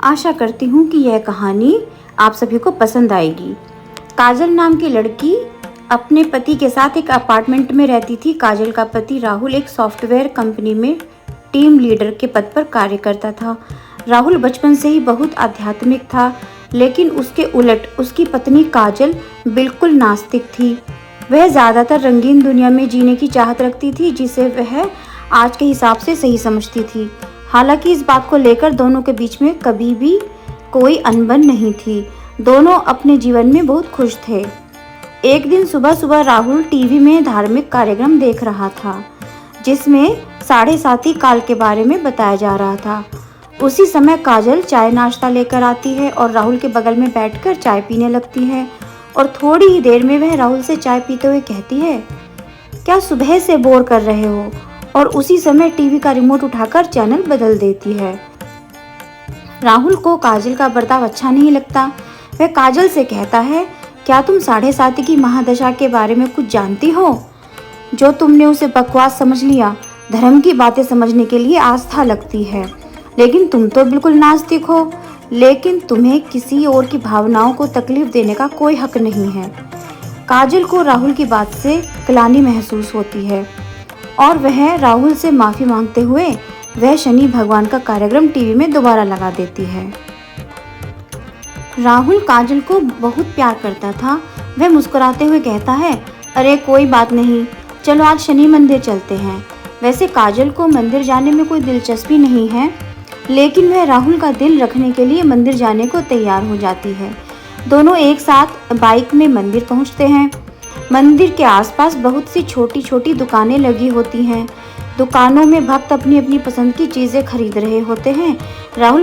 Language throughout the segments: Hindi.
आशा करती हूँ कि यह कहानी आप सभी को पसंद आएगी। काजल नाम की लड़की अपने पति के साथ एक अपार्टमेंट में रहती थी। काजल का पति राहुल एक सॉफ्टवेयर कंपनी में टीम लीडर के पद पर कार्य करता था। राहुल बचपन से ही बहुत आध्यात्मिक था, लेकिन उसके उलट उसकी पत्नी काजल बिल्कुल नास्तिक थी। वह ज़्यादातर रंगीन दुनिया में जीने की चाहत रखती थी, जिसे वह आज के हिसाब से सही समझती थी। हालांकि इस बात को लेकर दोनों के बीच में कभी भी कोई अनबन नहीं थी। दोनों अपने जीवन में बहुत खुश थे। एक दिन सुबह सुबह राहुल टीवी में धार्मिक कार्यक्रम देख रहा था, जिसमें 7:30 काल के बारे में बताया जा रहा था। उसी समय काजल चाय नाश्ता लेकर आती है और राहुल के बगल में बैठकर चाय पीने लगती है। और थोड़ी ही देर में वह राहुल से चाय पीते हुए कहती है, क्या सुबह से बोर कर रहे हो? और उसी समय टीवी का रिमोट उठाकर चैनल बदल देती है। राहुल को काजल का बर्ताव अच्छा नहीं लगता। वह काजल से कहता है, क्या तुम 7:30 की महादशा के बारे में कुछ जानती हो? जो तुमने उसे बकवास समझ लिया। धर्म की बातें समझने के लिए आस्था लगती है, लेकिन तुम तो बिल्कुल नास्तिक हो। लेकिन तुम्हें किसी और की भावनाओं को तकलीफ देने का कोई हक नहीं है। काजल को राहुल की बात से ग्लानि महसूस होती है और वह राहुल से माफ़ी मांगते हुए वह शनि भगवान का कार्यक्रम टीवी में दोबारा लगा देती है। राहुल काजल को बहुत प्यार करता था। वह मुस्कुराते हुए कहता है, अरे कोई बात नहीं, चलो आज शनि मंदिर चलते हैं। वैसे काजल को मंदिर जाने में कोई दिलचस्पी नहीं है, लेकिन वह राहुल का दिल रखने के लिए मंदिर जाने को तैयार हो जाती है। दोनों एक साथ बाइक में मंदिर पहुंचते हैं। मंदिर के आसपास बहुत सी छोटी छोटी दुकानें लगी होती हैं। दुकानों में भक्त अपनी अपनी पसंद की चीज़ें खरीद रहे होते हैं। राहुल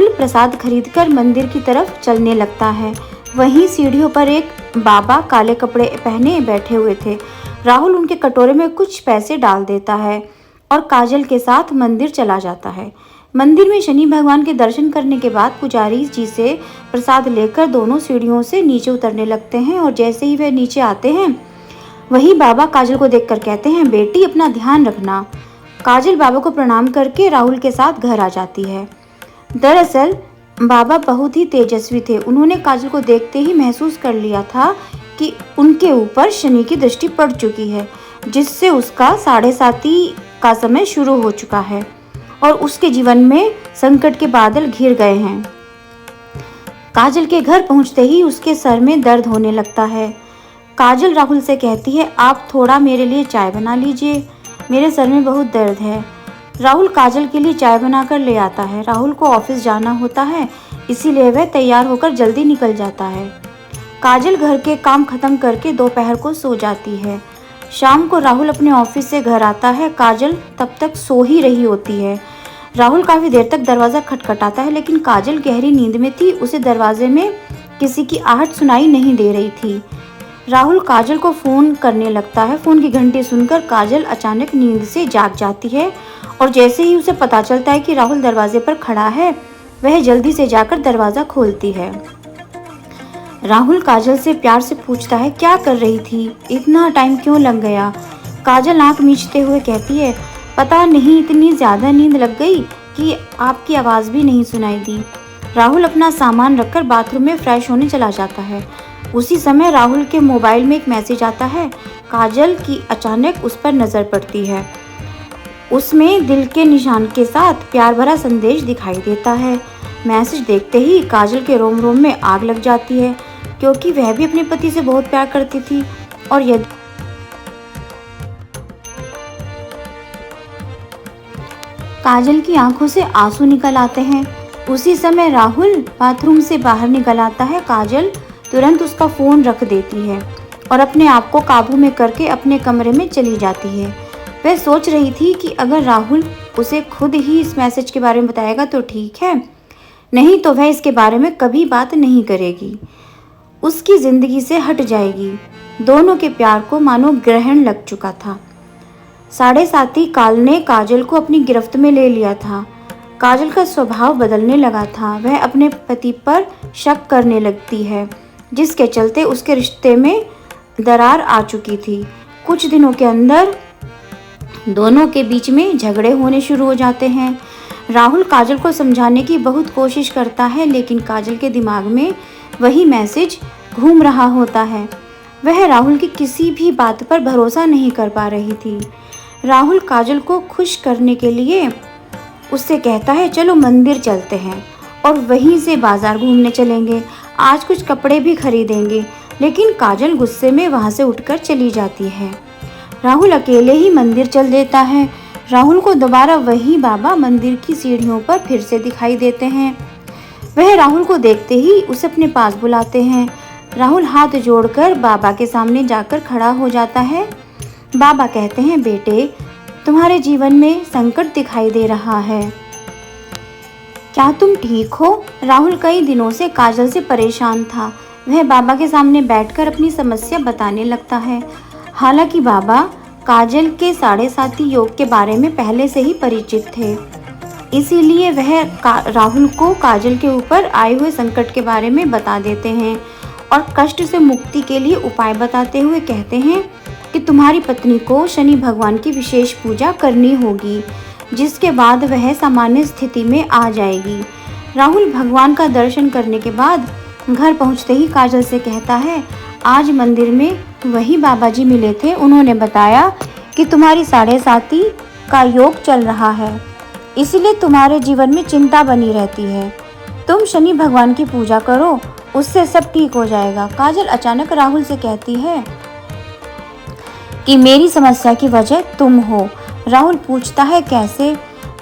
प्रसाद खरीदकर मंदिर की तरफ चलने लगता है। वहीं सीढ़ियों पर एक बाबा काले कपड़े पहने बैठे हुए थे। राहुल उनके कटोरे में कुछ पैसे डाल देता है और काजल के साथ मंदिर चला जाता है। मंदिर में शनि भगवान के दर्शन करने के बाद पुजारी जी से प्रसाद लेकर दोनों सीढ़ियों से नीचे उतरने लगते हैं। और जैसे ही वे नीचे आते हैं, वही बाबा काजल को देखकर कहते हैं, बेटी अपना ध्यान रखना। काजल बाबा को प्रणाम करके राहुल के साथ घर आ जाती है। दरअसल बाबा बहुत ही तेजस्वी थे। उन्होंने काजल को देखते ही महसूस कर लिया था कि उनके ऊपर शनि की दृष्टि पड़ चुकी है, जिससे उसका 7:30 का समय शुरू हो चुका है और उसके जीवन में संकट के बादल घिर गए हैं। काजल के घर पहुंचते ही उसके सर में दर्द होने लगता है। काजल राहुल से कहती है, आप थोड़ा मेरे लिए चाय बना लीजिए, मेरे सर में बहुत दर्द है। राहुल काजल के लिए चाय बनाकर ले आता है। राहुल को ऑफिस जाना होता है, इसीलिए वह तैयार होकर जल्दी निकल जाता है। काजल घर के काम खत्म करके दोपहर को सो जाती है। शाम को राहुल अपने ऑफिस से घर आता है। काजल तब तक सो ही रही होती है। राहुल काफ़ी देर तक दरवाज़ा खटखटाता है, लेकिन काजल गहरी नींद में थी। उसे दरवाजे में किसी की आहट सुनाई नहीं दे रही थी। राहुल काजल को फ़ोन करने लगता है। फ़ोन की घंटी सुनकर काजल अचानक नींद से जाग जाती है और जैसे ही उसे पता चलता है कि राहुल दरवाजे पर खड़ा है, वह जल्दी से जाकर दरवाज़ा खोलती है। राहुल काजल से प्यार से पूछता है, क्या कर रही थी? इतना टाइम क्यों लग गया? काजल आंख मीचते हुए कहती है, पता नहीं, इतनी ज़्यादा नींद लग गई कि आपकी आवाज़ भी नहीं सुनाई दी। राहुल अपना सामान रखकर बाथरूम में फ्रेश होने चला जाता है। उसी समय राहुल के मोबाइल में एक मैसेज आता है। काजल की अचानक उस पर नज़र पड़ती है। उसमें दिल के निशान के साथ प्यार भरा संदेश दिखाई देता है। मैसेज देखते ही काजल के रोम रोम में आग लग जाती है, क्योंकि वह भी अपने पति से बहुत प्यार करती थी। और यदि काजल की आंखों से आंसू निकल आते हैं। उसी समय राहुल बाथरूम से बाहर निकल आता है। काजल तुरंत उसका फ़ोन रख देती है और अपने आप को काबू में करके अपने कमरे में चली जाती है। वह सोच रही थी कि अगर राहुल उसे खुद ही इस मैसेज के बारे में बताएगा तो ठीक है, नहीं तो वह इसके बारे में कभी बात नहीं करेगी, उसकी ज़िंदगी से हट जाएगी। दोनों के प्यार को मानो ग्रहण लग चुका था। 7:30 काल ने काजल को अपनी गिरफ्त में ले लिया था। काजल का स्वभाव बदलने लगा था। वह अपने पति पर शक करने लगती है, जिसके चलते उसके रिश्ते में दरार आ चुकी थी। कुछ दिनों के अंदर दोनों के बीच में झगड़े होने शुरू हो जाते हैं। राहुल काजल को समझाने की बहुत कोशिश करता है, लेकिन काजल के दिमाग में वही मैसेज घूम रहा होता है। वह राहुल की किसी भी बात पर भरोसा नहीं कर पा रही थी। राहुल काजल को खुश करने के लिए उससे कहता है, चलो मंदिर चलते हैं और वहीं से बाजार घूमने चलेंगे, आज कुछ कपड़े भी खरीदेंगे। लेकिन काजल गुस्से में वहां से उठकर चली जाती है। राहुल अकेले ही मंदिर चल देता है। राहुल को दोबारा वही बाबा मंदिर की सीढ़ियों पर फिर से दिखाई देते हैं। वह राहुल को देखते ही उसे अपने पास बुलाते हैं। राहुल हाथ जोड़कर बाबा के सामने जाकर खड़ा हो जाता है। बाबा कहते हैं, बेटे, तुम्हारे जीवन में संकट दिखाई दे रहा है, क्या तुम ठीक हो? राहुल कई दिनों से काजल से परेशान था। वह बाबा के सामने बैठकर अपनी समस्या बताने लगता है। हालांकि बाबा काजल के साढ़े साथी योग के बारे में पहले से ही परिचित थे, इसीलिए वह राहुल को काजल के ऊपर आए हुए संकट के बारे में बता देते हैं और कष्ट से मुक्ति के लिए उपाय बताते हुए कहते हैं कि तुम्हारी पत्नी को शनि भगवान की विशेष पूजा करनी होगी, जिसके बाद वह सामान्य स्थिति में आ जाएगी। राहुल भगवान का दर्शन करने के बाद घर पहुंचते ही काजल से कहता है, आज मंदिर में वही बाबा जी मिले थे, उन्होंने बताया कि तुम्हारी साढ़े साथी का योग चल रहा है, इसलिए तुम्हारे जीवन में चिंता बनी रहती है। तुम शनि भगवान की पूजा करो, उससे सब ठीक हो जाएगा। काजल अचानक राहुल से कहती है कि मेरी समस्या की वजह तुम हो। राहुल पूछता है कैसे,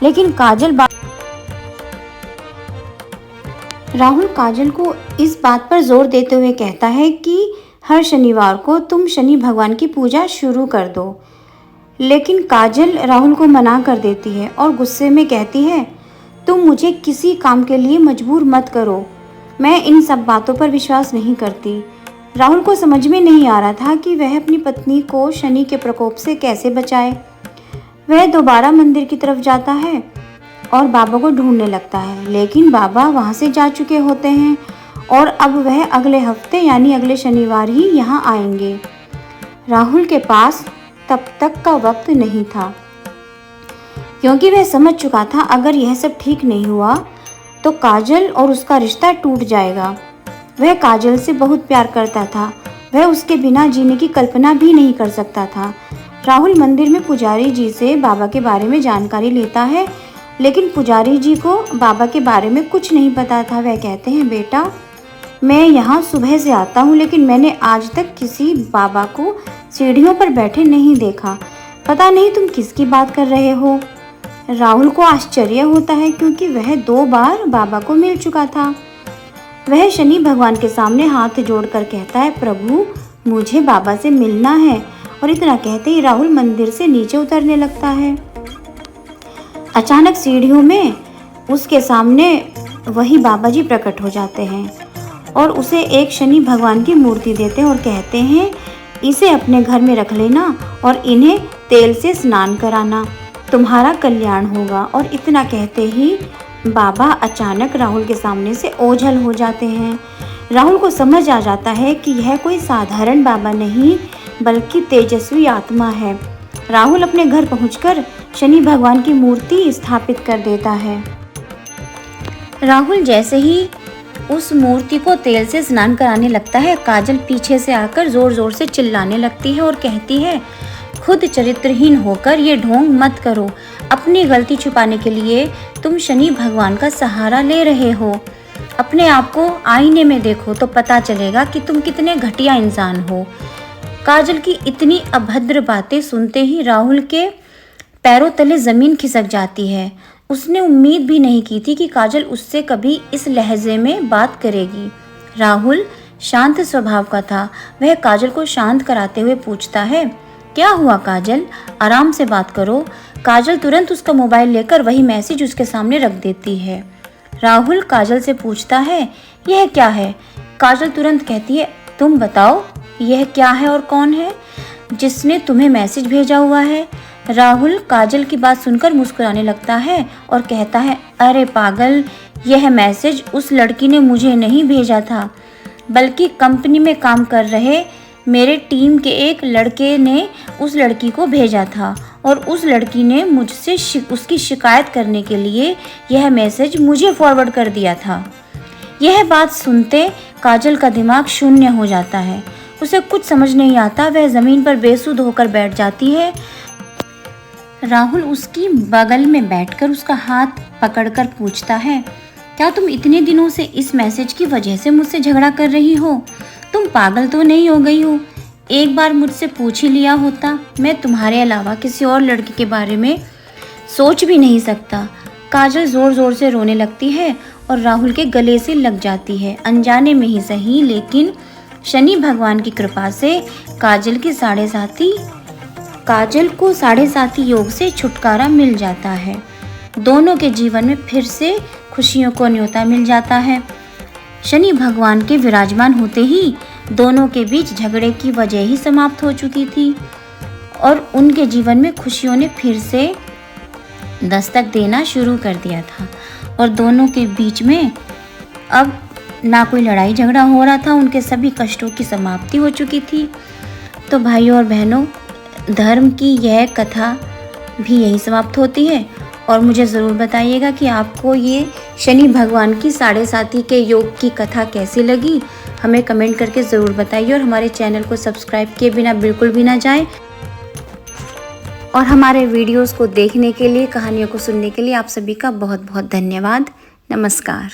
लेकिन राहुल काजल को इस बात पर जोर देते हुए कहता है कि हर शनिवार को तुम शनि भगवान की पूजा शुरू कर दो। लेकिन काजल राहुल को मना कर देती है और गुस्से में कहती है, तुम मुझे किसी काम के लिए मजबूर मत करो, मैं इन सब बातों पर विश्वास नहीं करती। राहुल को समझ में नहीं आ रहा था कि वह अपनी पत्नी को शनि के प्रकोप से कैसे बचाए। वह दोबारा मंदिर की तरफ जाता है और बाबा को ढूंढने लगता है, लेकिन बाबा वहां से जा चुके होते हैं और अब वह अगले हफ्ते यानी अगले शनिवार ही यहाँ आएंगे। राहुल के पास तब तक का वक्त नहीं था, क्योंकि वह समझ चुका था अगर यह सब ठीक नहीं हुआ तो काजल और उसका रिश्ता टूट जाएगा। वह काजल से बहुत प्यार करता था, वह उसके बिना जीने की कल्पना भी नहीं कर सकता था। राहुल मंदिर में पुजारी जी से बाबा के बारे में जानकारी लेता है, लेकिन पुजारी जी को बाबा के बारे में कुछ नहीं पता था। वह कहते हैं, बेटा, मैं यहाँ सुबह से आता हूँ, लेकिन मैंने आज तक किसी बाबा को सीढ़ियों पर बैठे नहीं देखा, पता नहीं तुम किसकी बात कर रहे हो। राहुल को आश्चर्य होता है, क्योंकि वह 2 बार बाबा को मिल चुका था। वह शनि भगवान के सामने हाथ जोड़कर कहता है, प्रभु, मुझे बाबा से मिलना है। और इतना कहते ही राहुल मंदिर से नीचे उतरने लगता है। अचानक सीढ़ियों में उसके सामने वही बाबा जी प्रकट हो जाते हैं और उसे एक शनि भगवान की मूर्ति देते हैं और कहते हैं, इसे अपने घर में रख लेना और इन्हें तेल से स्नान कराना, तुम्हारा कल्याण होगा। और इतना कहते ही बाबा अचानक राहुल के सामने से ओझल हो जाते हैं। राहुल को समझ आ जाता है कि यह कोई साधारण बाबा नहीं, बल्कि तेजस्वी आत्मा है। राहुल अपने घर पहुंचकर शनि भगवान की मूर्ति स्थापित कर देता है। राहुल जैसे ही उस मूर्ति को तेल से स्नान कराने लगता है, काजल पीछे से आकर जोर जोर से चिल्लाने लगती है और कहती है, खुद चरित्रहीन होकर ये ढोंग मत करो, अपनी गलती छुपाने के लिए तुम शनि भगवान का सहारा ले रहे हो। अपने आप को आईने में देखो तो पता चलेगा कि तुम कितने घटिया इंसान हो। काजल की इतनी अभद्र बातें सुनते ही राहुल के पैरों तले जमीन खिसक जाती है। उसने उम्मीद भी नहीं की थी कि काजल उससे कभी इस लहजे में बात करेगी। राहुल शांत स्वभाव का था। वह काजल को शांत कराते हुए पूछता है, क्या हुआ काजल, आराम से बात करो। काजल तुरंत उसका मोबाइल लेकर वही मैसेज उसके सामने रख देती है। राहुल काजल से पूछता है, यह क्या है? काजल तुरंत कहती है, तुम बताओ यह क्या है और कौन है जिसने तुम्हें मैसेज भेजा हुआ है। राहुल काजल की बात सुनकर मुस्कुराने लगता है और कहता है, अरे पागल, यह मैसेज उस लड़की ने मुझे नहीं भेजा था, बल्कि कंपनी में काम कर रहे मेरे टीम के एक लड़के ने उस लड़की को भेजा था और उस लड़की ने मुझसे उसकी शिकायत करने के लिए यह मैसेज मुझे फॉरवर्ड कर दिया था। यह बात सुनते काजल का दिमाग शून्य हो जाता है। उसे कुछ समझ नहीं आता। वह ज़मीन पर बेसुध होकर बैठ जाती है। राहुल उसकी बगल में बैठकर उसका हाथ पकड़कर पूछता है, क्या तुम इतने दिनों से इस मैसेज की वजह से मुझसे झगड़ा कर रही हो? तुम पागल तो नहीं हो गई हो? एक बार मुझसे पूछ ही लिया होता, मैं तुम्हारे अलावा किसी और लड़की के बारे में सोच भी नहीं सकता। काजल ज़ोर ज़ोर से रोने लगती है और राहुल के गले से लग जाती है, अनजाने में ही सही, लेकिन शनि भगवान की कृपा से काजल को साढ़े साथी योग से छुटकारा मिल जाता है। दोनों के जीवन में फिर से खुशियों को न्योता मिल जाता है। शनि भगवान के विराजमान होते ही दोनों के बीच झगड़े की वजह ही समाप्त हो चुकी थी और उनके जीवन में खुशियों ने फिर से दस्तक देना शुरू कर दिया था और दोनों के बीच में अब ना कोई लड़ाई झगड़ा हो रहा था। उनके सभी कष्टों की समाप्ति हो चुकी थी। तो भाइयों और बहनों, धर्म की यह कथा भी यहीं समाप्त होती है। और मुझे ज़रूर बताइएगा कि आपको ये शनि भगवान की साढ़े साथी के योग की कथा कैसी लगी। हमें कमेंट करके ज़रूर बताइए और हमारे चैनल को सब्सक्राइब किए बिना बिल्कुल भी ना जाएं। और हमारे वीडियोस को देखने के लिए, कहानियों को सुनने के लिए आप सभी का बहुत बहुत धन्यवाद। नमस्कार।